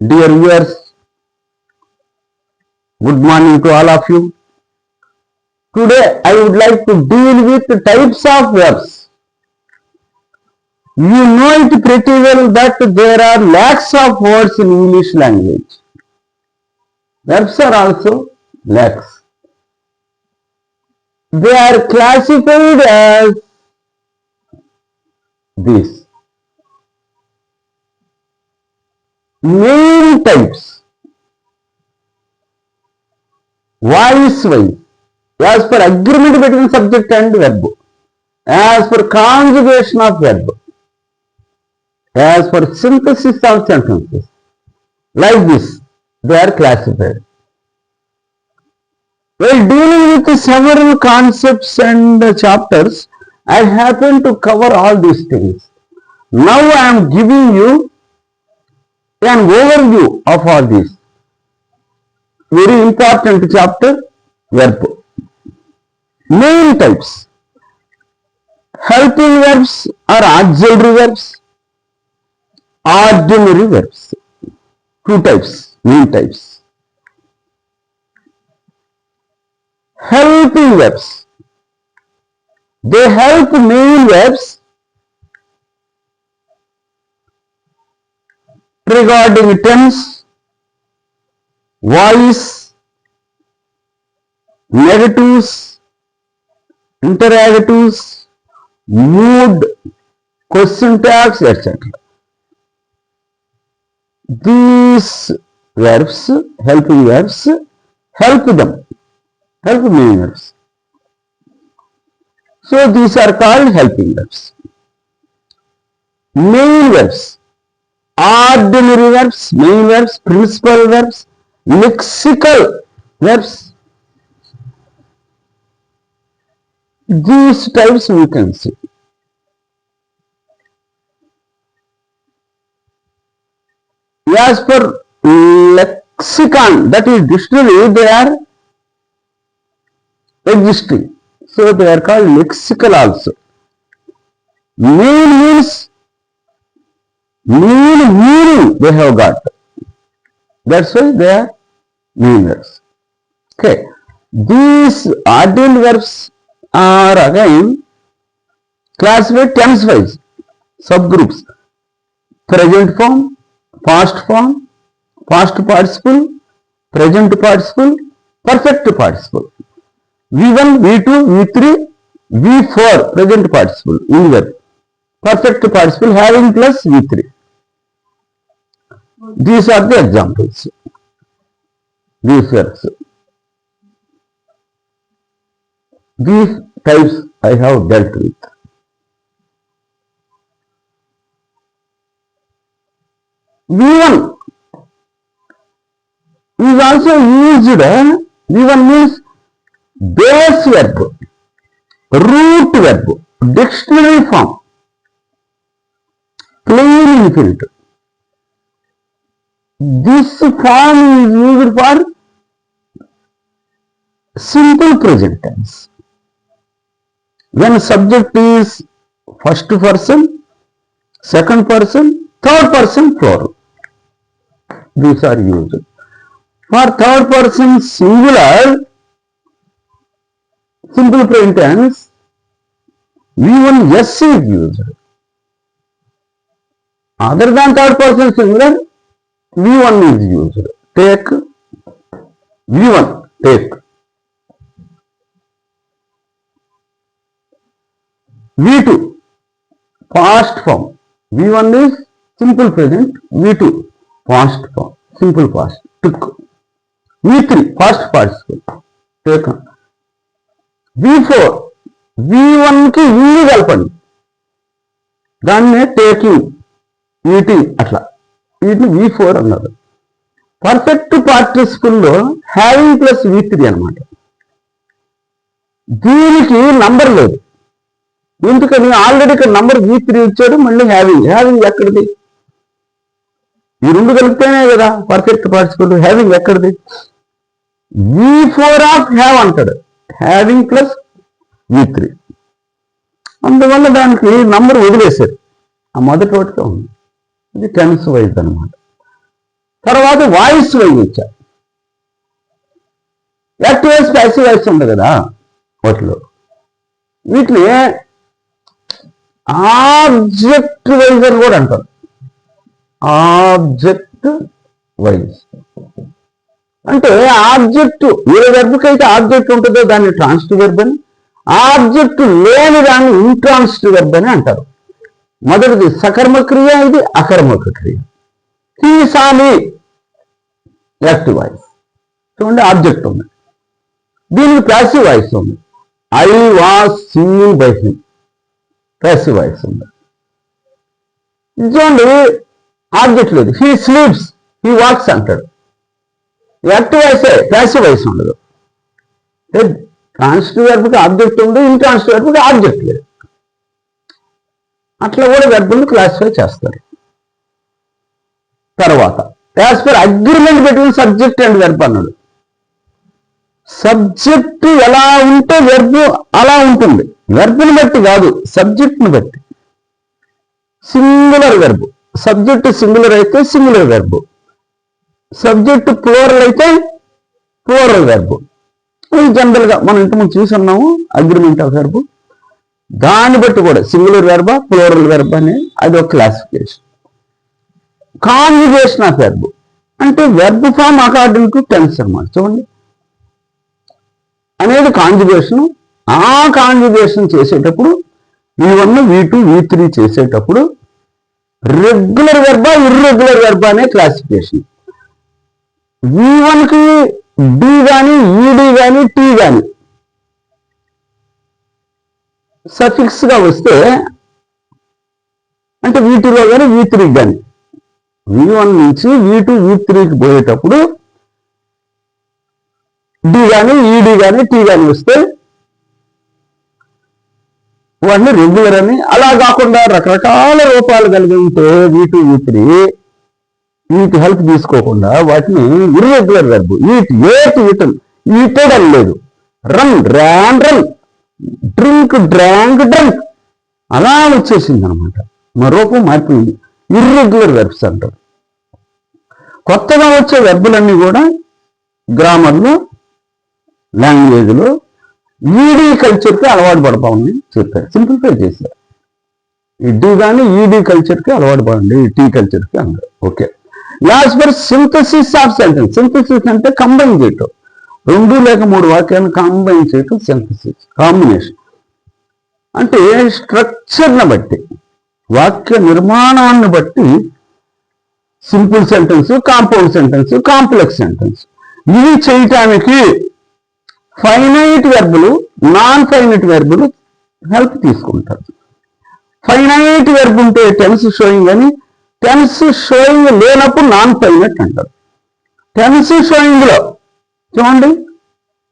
Dear viewers, good morning to all of you. Today I would like to deal with types of verbs. You know it pretty well that there are lakhs of words in English language. Verbs are also lakhs. They are classified as this. Main types. Voice-wise. As per agreement between subject and verb. As per conjugation of verb. As per synthesis of sentences. Like this, they are classified. While dealing with several concepts and chapters, I happen to cover all these things. Now I am giving you an overview of all these. Very important chapter, verb. Main types. Helping verbs or auxiliary verbs. Ordinary verbs. Two types, main types. Helping verbs. They help main verbs regarding tense, voice, negatives, interrogatives, mood, question tags, etc. These verbs, helping verbs, help them, help main verbs. So these are called helping verbs. Main verbs, ordinary verbs, main verbs, principal verbs, lexical verbs. These types we can see. As per lexicon, that is dictionary, they are existing. So they are called lexical also. Main means meaning they have got. That's why they are main verbs. Okay. These ordinary verbs are again classified tense wise, subgroups. Present form, past participle, present participle, perfect participle. V1, V2, V3, V4 present participle in verb. Perfect participle having plus V3. These are the examples. These verbs. These types I have dealt with. V1 is also used. V1 means base verb, root verb, dictionary form, plain infinitive. This form is used for simple present tense. When subject is first person, second person, third person plural. These are used. For third person singular, simple present tense, V1 yes is used. Other than third person singular, V1 is used. Take V1, take. V2, past form. V1 is simple present, V2, past form, simple past, took. V3, past participle, taken. V4, V1 की V కలపండి, దాన్నే taking, eating అట్లా, వీటిని V4 అన్నారు. Perfect పార్టిసిపుల్లో having plus V3 అనమాట. దీనికి number లేదు, ఎందుకని ఆల్రెడీ ఇక్కడ నంబర్ V3 ఇచ్చాడు, మళ్ళీ హ్యావింగ్ ఎక్కడిది? ఈ రెండు కలిపితేనే కదా పర్ఫెక్ట్ పార్టిసిపుల్. హ్యావింగ్ ఎక్కడిది? V4 ఆఫ్ హ్యావ్ అంటాడు, హ్యావింగ్ ప్లస్ V3. అందువల్ల దానికి నంబర్ వదిలేశారు, ఆ మొదటి వాటిగా ఉంది. ఇది టెన్స్ వైజ్ అనమాట. తర్వాత వాయిస్ వైజ్ వచ్చా. యాక్టివ్ వాయిస్ ప్యాసివ్ వాయిస్ ఉంది కదా వాటిలో. వీటిని ఆబ్జెక్ట్ వైజ్ అని కూడా అంటారు. ఆబ్జెక్ట్ వైజ్ అంటే ఆబ్జెక్ట్ ఏ వెర్బ్కి అయితే ఆబ్జెక్ట్ ఉంటుందో దాన్ని ట్రాన్సిటివ్ వెర్బ్ అని, ఆబ్జెక్ట్ లేని దాన్ని ఇంట్రాన్సిటివ్ వెర్బ్ అని అంటారు. మొదటిది సకర్మ క్రియ, ఇది అకర్మక క్రియ. He saw me active voice చూడండి, ఆబ్జెక్ట్ ఉంది. దీనికి ప్యాసివ్ వాయిస్ ఉంది. I was seen by him, passive voice ఉంది. చూడండి ఆబ్జెక్ట్ లేదు. హీ స్లీప్స్, హీ వాక్స్ అంటాడు. యాక్టివ్ వాయిసే, ప్యాసివ్ వాయిస్ ఉండదు. ట్రాన్సిటివ్ వెర్బ్కి ఆబ్జెక్ట్ ఉంది, ఇంట్రాన్సిటివ్ వెర్బ్కి ఆబ్జెక్ట్ లేదు. అట్లా కూడా వెర్బుల్ని క్లాసిఫై చేస్తారు. తర్వాత as per agreement between subject and verb అన్నాడు. సబ్జెక్టు ఎలా ఉంటే వెర్బ్ అలా ఉంటుంది. వెర్బ్ని బట్టి కాదు, సబ్జెక్ట్ని బట్టి. సింగులర్ వెర్బ్, సబ్జెక్టు సింగులర్ అయితే సింగులర్ వెర్బ్, సబ్జెక్టు ప్లూరల్ అయితే ప్లూరల్ వెర్బ్. ఇది జనరల్గా మనం ఇంతకుముందు చూసున్నాము అగ్రిమెంట్ ఆఫ్ వెర్బ్. దాన్ని బట్టి కూడా సింగులర్ వెర్బ్, ప్లూరల్ వెర్బ్ అనే అది ఒక క్లాసిఫికేషన్. కాంజుగేషన్ ఆఫ్ వెర్బ్ అంటే verb form according to tense అన్నమాట. చూడండి అనేది కాంజుగేషన్. ఆ కాంజుగేషన్ చేసేటప్పుడు V1, V2, V3 చేసేటప్పుడు రెగ్యులర్ వెర్బా ఇర్రెగ్యులర్ వెర్బా అనే క్లాసిఫికేషన్. V1కి డి కానీ ఈడి కానీ టీ కానీ సఫిక్స్ గా వస్తే అంటే V2లో కానీ V3 కానీ, V1 నుంచి V2, V3కి పోయేటప్పుడు డి కానీ ఈడి కానీ టీ కానీ వస్తే వాటిని రెగ్యులర్ అని, అలా కాకుండా రకరకాల రూపాలు కలిగి ఉంటే V2, V3 వీటి హెల్ప్ తీసుకోకుండా వాటిని ఇర్రెగ్యులర్ వెర్బ్. ఈటెడ్ అని లేదు, run ran run, drink drank drunk అలా వచ్చేసింది అనమాట. మా రూపం మారిపోయింది. ఇర్రెగ్యులర్ వెర్బ్స్ అంటారు. కొత్తగా వచ్చే వెర్బులన్నీ కూడా గ్రామర్లో, లాంగ్వేజ్లో ఈడీ కల్చర్కి అలవాటు పడతా ఉంది చెప్పారు, సింప్లిఫై చేశారు. ఈ డి కానీ ఈడీ కల్చర్కి అలవాటు పడండి, టీ కల్చర్కి అన్నారు. Okay. As per synthesis of sentence. Synthesis అంటే కంబైన్ చేయటం, 2 లేక 3 వాక్యాలను కంబైన్ చేయటం సింథసిస్. కాంబినేషన్ అంటే స్ట్రక్చర్ని బట్టి, వాక్య నిర్మాణాన్ని బట్టి simple sentence, compound sentence, complex sentence ఇవి చేయటానికి ఫైనైట్ వెర్బులు, నాన్ ఫైనైట్ వెర్బులు హెల్ప్ తీసుకుంటారు. ఫైనైట్ వెర్బ్ ఉంటే టెన్స్ షోయింగ్ అని, టెన్స్ షోయింగ్ లేనప్పుడు నాన్ ఫైనైట్ అంటారు. టెన్స్ షోయింగ్ లో చూడండి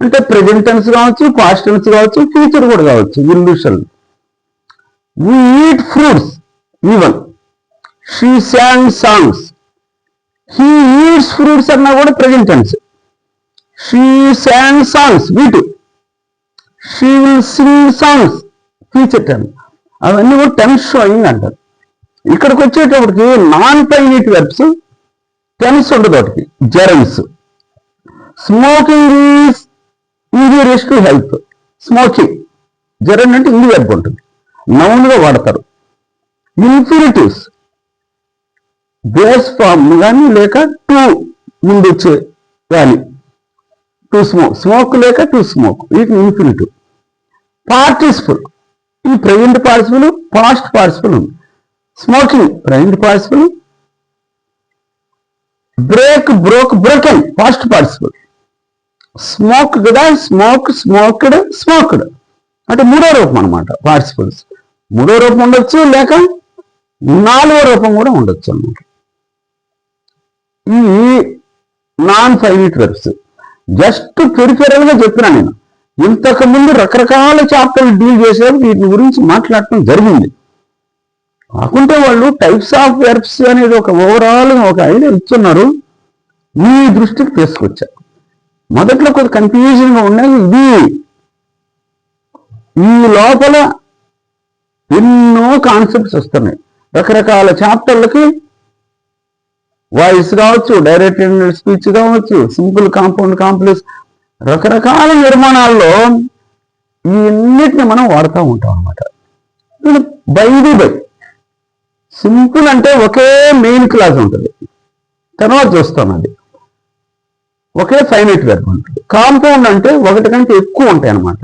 అంటే ప్రెజెంట్ టెన్స్ కావచ్చు, పాస్ట్ టెన్స్ కావచ్చు, ఫ్యూచర్ కూడా కావచ్చు. Illusion. We eat fruits, even she sang songs. He eats fruits అన్నా కూడా present tense. She sang songs V2, she will sing songs future tense. అవన్నీ కూడా టెన్స్ షోయింగ్ అంటారు. ఇక్కడికి వచ్చేటప్పటికి నాన్ ఫైనైట్ వెర్బ్స్ టెన్స్ ఉండదు. ఒకటి gerunds. Smoking is injurious to health. Smoking gerund అంటే ఇండి వెర్బ్ ఉంటుంది, నౌన్ గా వాడతారు. ఇన్ఫినిటివ్స్ బేస్ ఫామ్ కానీ లేక టు ముందు వచ్చే కానీ, టు స్మోక్, స్మోక్ లేక టు స్మోక్, వీటిని ఇన్ఫినిటివ్. పార్టిసిపుల్ ఈ ప్రెజెంట్ పార్టిసిపుల్, పాస్ట్ పార్టిసిపుల్ ఉంది. Smoking present participle, break broke broken past participle. Smoke కదా, స్మోక్ స్మోక్డ్ స్మోక్డ్ అంటే 3వ రూపం అనమాట. పార్టిసిపుల్స్ 3వ రూపం ఉండొచ్చు, లేక 4వ రూపం కూడా ఉండొచ్చు అన్నమాట. ఈ non finite verbs just peripheral గా చెప్పినా నేను. ఇంతకు ముందు రకరకాల చాప్టర్లు డీల్ చేసేది వీటి గురించి మాట్లాడటం జరిగింది. కాకుంటే వాళ్ళు టైప్స్ ఆఫ్ వెర్బ్స్ అనేది ఒక ఓవరాల్ ఒక ఐడియా ఇస్తున్నారు, మీ దృష్టికి తీసుకొచ్చారు. మొదట్లో కొంచెం కన్ఫ్యూజన్ గా ఉన్నాయి. ఇది ఈ లోపల ఎన్నో కాన్సెప్ట్స్ వస్తున్నాయి. రకరకాల చాప్టర్లకి వాయిస్ కావచ్చు, డైరెక్ట్ స్పీచ్ కావచ్చు, సింపుల్, కాంపౌండ్, కాంప్లెక్స్, రకరకాల నిర్మాణాల్లో ఇవన్నిటిని మనం వాడుతూ ఉంటాం అన్నమాట. బై సింపుల్ అంటే ఒకే మెయిన్ క్లాస్ ఉంటుంది, తర్వాత చూస్తాం అది ఒకే ఫైనైట్ వెర్బ్ ఉంటుంది. కాంపౌండ్ అంటే ఒకటి కంటే ఎక్కువ ఉంటాయి అన్నమాట,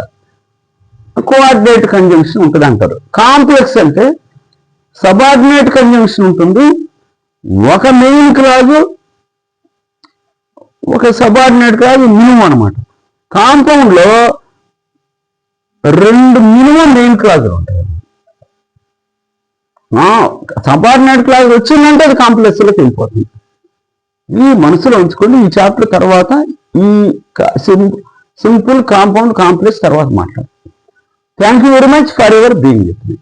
కోఆర్డినేట్ కంజంక్షన్ ఉంటుంది అంటారు. కాంప్లెక్స్ అంటే సబార్డినేట్ కంజంక్షన్ ఉంటుంది, ఒక మెయిన్ క్లాజు ఒక సబార్డినేట్ క్లాజు మినిమం అనమాట. కాంపౌండ్ లో 2 మినిమం మెయిన్ క్లాజులు ఉంటాయి. సబార్డినేట్ క్లాజ్ వచ్చిందంటే అది కాంప్లెక్స్ లోకి వెళ్ళిపోతుంది. ఈ మనసులో ఉంచుకొని ఈ చాప్టర్ తర్వాత ఈ సింపుల్, కాంపౌండ్, కాంప్లెక్స్ తర్వాత మాట్లాడతాం. Thank you very much for your being with me.